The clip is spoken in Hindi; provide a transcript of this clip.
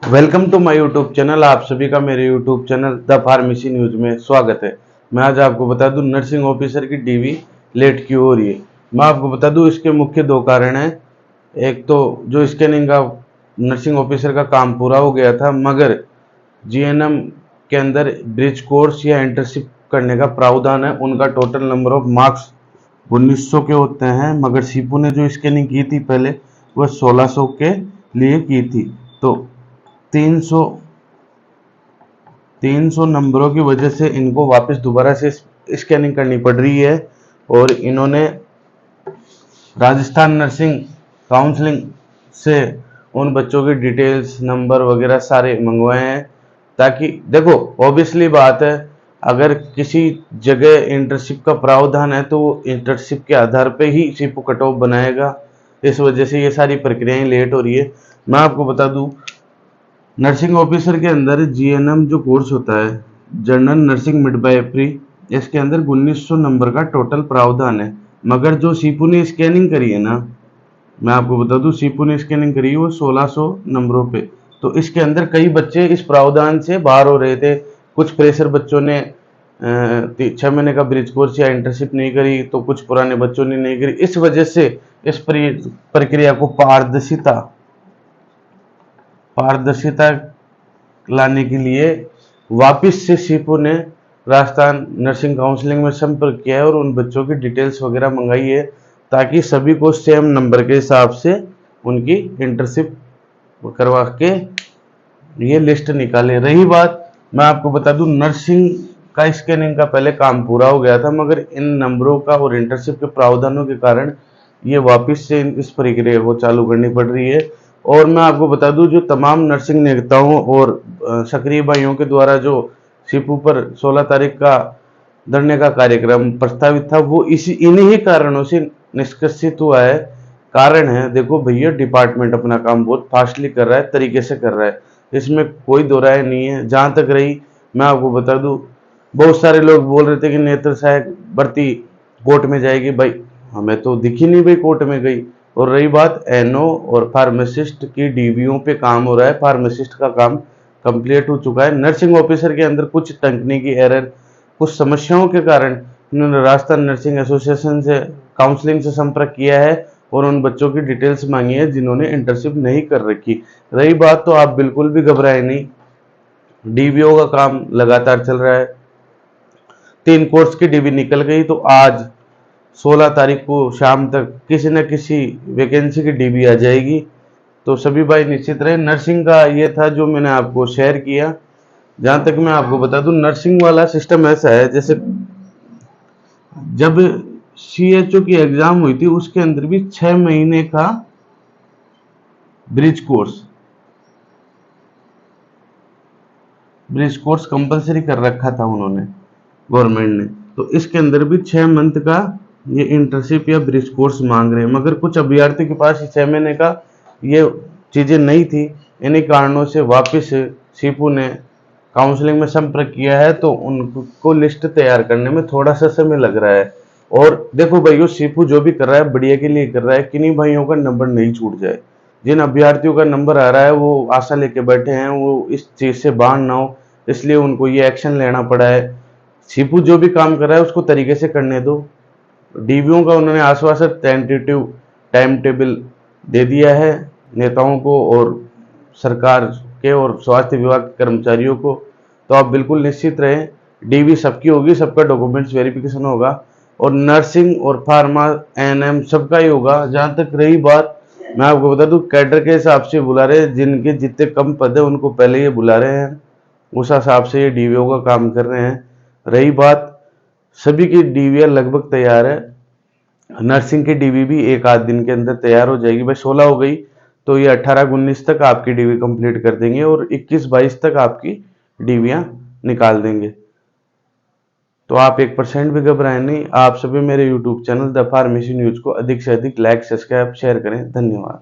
Welcome to my YouTube channel. आप सभी का मेरे YouTube channel the pharmacy news में स्वागत है। मैं आज आपको बता दूं नर्सिंग ऑफिसर की डीवी लेट क्यों हो रही है। मैं आपको बता दूं इसके मुख्य दो कारण हैं। एक तो जो स्कैनिंग का नर्सिंग ऑफिसर का काम पूरा हो गया था, मगर जीएनएम के अंदर ब्रिज कोर्स या इंटर्नशिप करने का प्रावधान है। उनका टोटल नंबर ऑफ मार्क्स 1900 के होते हैं, मगर सीपू ने जो स्कैनिंग की थी पहले वह 1600 के लिए की थी। तो 300 नंबरों की वजह से इनको वापस दोबारा से स्कैनिंग करनी पड़ रही है। और इन्होंने राजस्थान नर्सिंग काउंसलिंग से उन बच्चों की डिटेल्स नंबर वगैरह सारे मंगवाए हैं, ताकि देखो ऑब्वियसली बात है, अगर किसी जगह इंटर्नशिप का प्रावधान है तो वो इंटर्नशिप के आधार पे ही सीपू कट ऑफ बनाएगा। इस वजह से ये सारी प्रक्रियाएं लेट हो रही है। मैं आपको बता दूं नर्सिंग ऑफिसर के अंदर जीएनएम जो कोर्स होता है, जनरल नर्सिंग मिडवाइफरी, इसके अंदर 1900 नंबर का टोटल प्रावधान है। मगर जो सीपू ने स्कैनिंग करी है ना, मैं आपको बता दूं सीपू ने स्कैनिंग करी है वो 1600 नंबरों पे। तो इसके अंदर कई बच्चे इस प्रावधान से बाहर हो रहे थे। कुछ फ्रेशर बच्चों ने 6 महीने का ब्रिज कोर्स या इंटर्नशिप नहीं करी, तो कुछ पुराने बच्चों ने नहीं करी। इस वजह से इस प्रक्रिया को पारदर्शिता लाने के लिए वापस से सीपू ने राजस्थान नर्सिंग काउंसलिंग में संपर्क किया है और उन बच्चों की डिटेल्स वगैरह मंगाई है, ताकि सभी को सेम नंबर के हिसाब से उनकी इंटर्नशिप करवा के ये लिस्ट निकाले। रही बात, मैं आपको बता दूं नर्सिंग का स्कैनिंग का पहले काम पूरा हो गया था, मगर इन नंबरों का और इंटर्नशिप के प्रावधानों के कारण ये वापस से इस प्रक्रिया को चालू करनी पड़ रही है। और मैं आपको बता दूं जो तमाम नर्सिंग नेताओं और सक्रिय भाइयों के द्वारा जो सीपू पर 16 तारीख का धरने का कार्यक्रम प्रस्तावित था, वो इन्हीं कारणों से निष्कर्षित हुआ है। कारण है, देखो भैया, डिपार्टमेंट अपना काम बहुत फास्टली कर रहा है, तरीके से कर रहा है, इसमें कोई दो राय नहीं है। जहां तक रही, मैं आपको बता दूं बहुत सारे लोग बोल रहे थे कि नेत्र सहायक भर्ती कोर्ट में जाएगी। भाई हमें तो दिखी नहीं भाई कोर्ट में गई। और रही बात एनओ और फार्मासिस्ट की डीवीओ पे काम हो रहा है, फार्मासिस्ट का काम कंप्लीट हो चुका है। नर्सिंग ऑफिसर के अंदर कुछ तकनीकी एरर, कुछ समस्याओं के कारण इन्होंने राजस्थान नर्सिंग एसोसिएशन से काउंसलिंग से संपर्क किया है और उन बच्चों की डिटेल्स मांगी है जिन्होंने इंटर्नशिप नहीं कर रखी। रही बात, तो आप बिल्कुल भी घबराए नहीं, डीवीओ का काम लगातार चल रहा है। 3 कोर्स की डीवी निकल गई, तो आज 16 तारीख को शाम तक किसी न किसी वैकेंसी की डीवी आ जाएगी। तो सभी भाई निश्चित रहे। नर्सिंग का ये था जो मैंने आपको शेयर किया। जहां तक मैं आपको बता दूं नर्सिंग वाला सिस्टम ऐसा है, जैसे जब सीएचओ की एग्जाम हुई थी उसके अंदर भी 6 महीने का ब्रिज कोर्स कंपलसरी कर रखा था उन्होंने, गवर्नमेंट ने। तो इसके अंदर भी 6 मंथ का ये इंटर्नशिप या ब्रिज कोर्स मांग रहे हैं, मगर कुछ अभ्यर्थी के पास 6 महीने का ये चीजें नहीं थी। इन्हीं कारणों से वापस सीपू ने काउंसलिंग में संपर्क किया है, तो उनको लिस्ट तैयार करने में थोड़ा सा समय लग रहा है। और देखो भाइयों, सीपू जो भी कर रहा है बढ़िया के लिए कर रहा है, किन्हीं भाइयों का नंबर नहीं छूट जाए। जिन अभ्यर्थियों का नंबर आ रहा है वो आशा लेके बैठे हैं, वो इस चीज से बाहर ना हो, इसलिए उनको ये एक्शन लेना पड़ा है। सीपू जो भी काम कर रहा है उसको तरीके से करने दो। डीवीओ का उन्होंने आश्वासन टेंटेटिव टाइम टेबल दे दिया है नेताओं को और सरकार के और स्वास्थ्य विभाग के कर्मचारियों को। तो आप बिल्कुल निश्चित रहें, डीवी सबकी होगी, सबका डॉक्यूमेंट्स वेरिफिकेशन होगा और नर्सिंग और फार्मा एएनएम सबका ही होगा। जहां तक रही बात, मैं आपको बता दूं कैडर के हिसाब से बुला रहे हैं, जिनके जितने कम पद है उनको पहले ये बुला रहे हैं, उस हिसाब से ये डीवीओ का काम कर रहे हैं। रही बात, सभी की डीवीआर लगभग तैयार है। नर्सिंग की डीवी भी एक आध दिन के अंदर तैयार हो जाएगी। भाई 16 हो गई तो ये 18-19 तक आपकी डीवी कंप्लीट कर देंगे और 21-22 तक आपकी डीवियां निकाल देंगे। तो आप 1% भी घबराएं नहीं। आप सभी मेरे YouTube channel the pharmacy news को अधिक से अधिक लाइक, सब्सक्राइब, शेयर करें। धन्यवाद।